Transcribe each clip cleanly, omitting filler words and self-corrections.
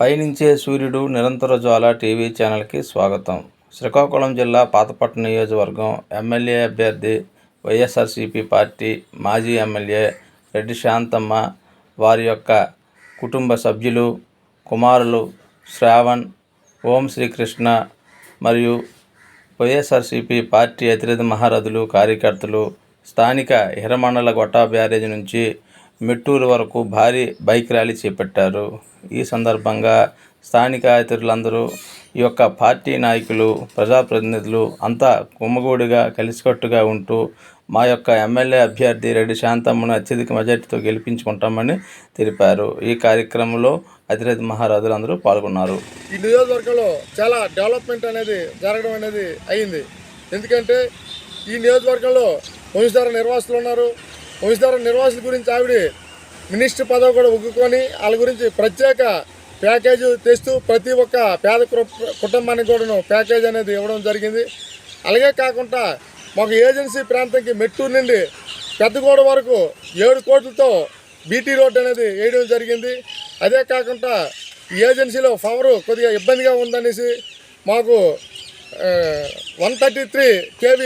పైనుంచే సూర్యుడు నిరంతర జ్వాల టీవీ ఛానల్కి స్వాగతం. శ్రీకాకుళం జిల్లా పాతపట్నం నియోజకవర్గం ఎమ్మెల్యే అభ్యర్థి వైఎస్ఆర్సీపీ పార్టీ మాజీ ఎమ్మెల్యే రెడ్డి శాంతమ్మ వారి యొక్క కుటుంబ సభ్యులు, కుమారులు శ్రావణ్, ఓం శ్రీకృష్ణ మరియు వైఎస్ఆర్సీపీ పార్టీ అతిరథ మహారథులు, కార్యకర్తలు స్థానిక హిరమండల గొట్టా బ్యారేజ్ నుంచి మెట్టూరు వరకు భారీ బైక్ ర్యాలీ చేపట్టారు. ఈ సందర్భంగా స్థానిక ఇతరులందరూ, ఈ యొక్క పార్టీ నాయకులు, ప్రజాప్రతినిధులు అంతా గుమ్మగూడిగా కలిసికట్టుగా ఉంటూ మా యొక్క ఎమ్మెల్యే అభ్యర్థి రెడ్డి శాంతమ్మను అత్యధిక మెజార్టీతో గెలిపించుకుంటామని తెలిపారు. ఈ కార్యక్రమంలో అతిరథ మహారాజులు అందరూ పాల్గొన్నారు. ఈ నియోజకవర్గంలో చాలా డెవలప్మెంట్ అనేది జరగడం అనేది అయింది. ఎందుకంటే ఈ నియోజకవర్గంలో వంశధార నిర్వాసులు ఉన్నారు. వంశధార నిర్వాసుల గురించి ఆవిడ మినిస్టర్ పదవి కూడా ఒగ్గుకొని వాళ్ళ గురించి ప్రత్యేక ప్యాకేజీ తెస్తూ ప్రతి ఒక్క పేద కుటుంబానికి కూడా ప్యాకేజ్ అనేది ఇవ్వడం జరిగింది. అలాగే కాకుండా మాకు ఏజెన్సీ ప్రాంతంకి మెట్టూరు నుండి పెద్దగూడ వరకు 7 కోట్లతో బీటీ రోడ్ అనేది వేయడం జరిగింది. అదే కాకుండా ఈ ఏజెన్సీలో పవర్ కొద్దిగా ఇబ్బందిగా ఉందనేసి మాకు 133 kV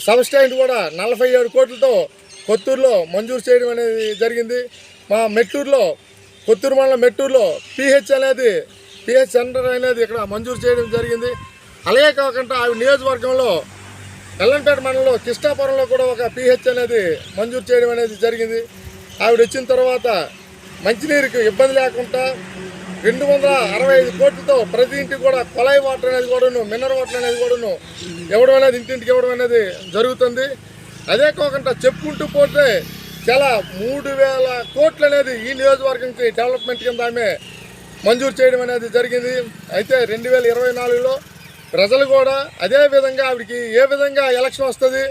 సబ్స్టేషన్ కూడా 47 కోట్లతో కొత్తూరులో మంజూరు చేయడం అనేది జరిగింది. మా మెట్టూరులో, కొత్తూరు మండలం మెట్టూరులో పిహెచ్ సెంటర్ అనేది ఇక్కడ మంజూరు చేయడం జరిగింది. అలాగే కాకుండా ఆవిడ నియోజకవర్గంలో ఎల్లంపేట మండలంలో కృష్ణాపురంలో కూడా ఒక పిహెచ్ అనేది మంజూరు చేయడం అనేది జరిగింది. ఆవిడ వచ్చిన తర్వాత మంచినీరుకి ఇబ్బంది లేకుండా 265 కోట్లతో ప్రతి ఇంటికి కూడా కొలాయి వాటర్ అనేది కూడాను, మినరల్ వాటర్ అనేది కూడాను ఇవ్వడం అనేది ఇంటింటికి ఇవ్వడం అనేది జరుగుతుంది. అదే కాకుండా చెప్పుకుంటూ పోతే చాలా 3000 కోట్లు అనేది ఈ నియోజకవర్గంకి డెవలప్మెంట్ కింద ఆమె మంజూరు చేయడం అనేది జరిగింది. అయితే 2024లో ప్రజలు కూడా అదే విధంగా ఆవిడకి ఏ విధంగా ఎలక్షన్ వస్తుంది,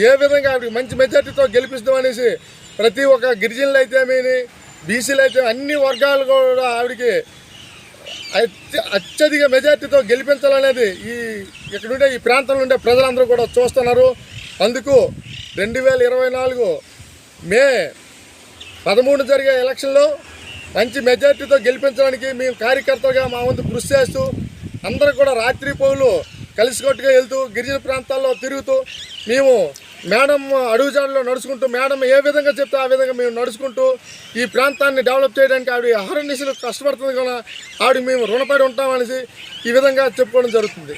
ఏ విధంగా ఆవిడకి మంచి మెజార్టీతో గెలిపిస్తామనేసి ప్రతి ఒక్క గిరిజనులు అయితేమేని, బీసీలు అయితే అన్ని వర్గాలు కూడా ఆవిడకి అత్యధిక మెజార్టీతో గెలిపించాలనేది ఇక్కడ ఉండే ఈ ప్రాంతంలో ఉండే ప్రజలందరూ కూడా చూస్తున్నారు. అందుకు 2024 మే 13 జరిగే ఎలక్షన్లో మంచి మెజార్టీతో గెలిపించడానికి మేము కార్యకర్తలుగా మా వంతు కృషి చేస్తూ అందరూ కూడా రాత్రి పౌలు కలిసికట్టుగా వెళ్తూ గిరిజన ప్రాంతాల్లో తిరుగుతూ మేము మేడం అడుగుజాడలో నడుచుకుంటూ మేడం ఏ విధంగా చెప్తే ఆ విధంగా మేము నడుచుకుంటూ ఈ ప్రాంతాన్ని డెవలప్ చేయడానికి ఆవిడ అహర్నిశలు కష్టపడుతుంది కదా, ఆవిడ మేము రుణపడి ఉంటామనేసి ఈ విధంగా చెప్పుకోవడం జరుగుతుంది.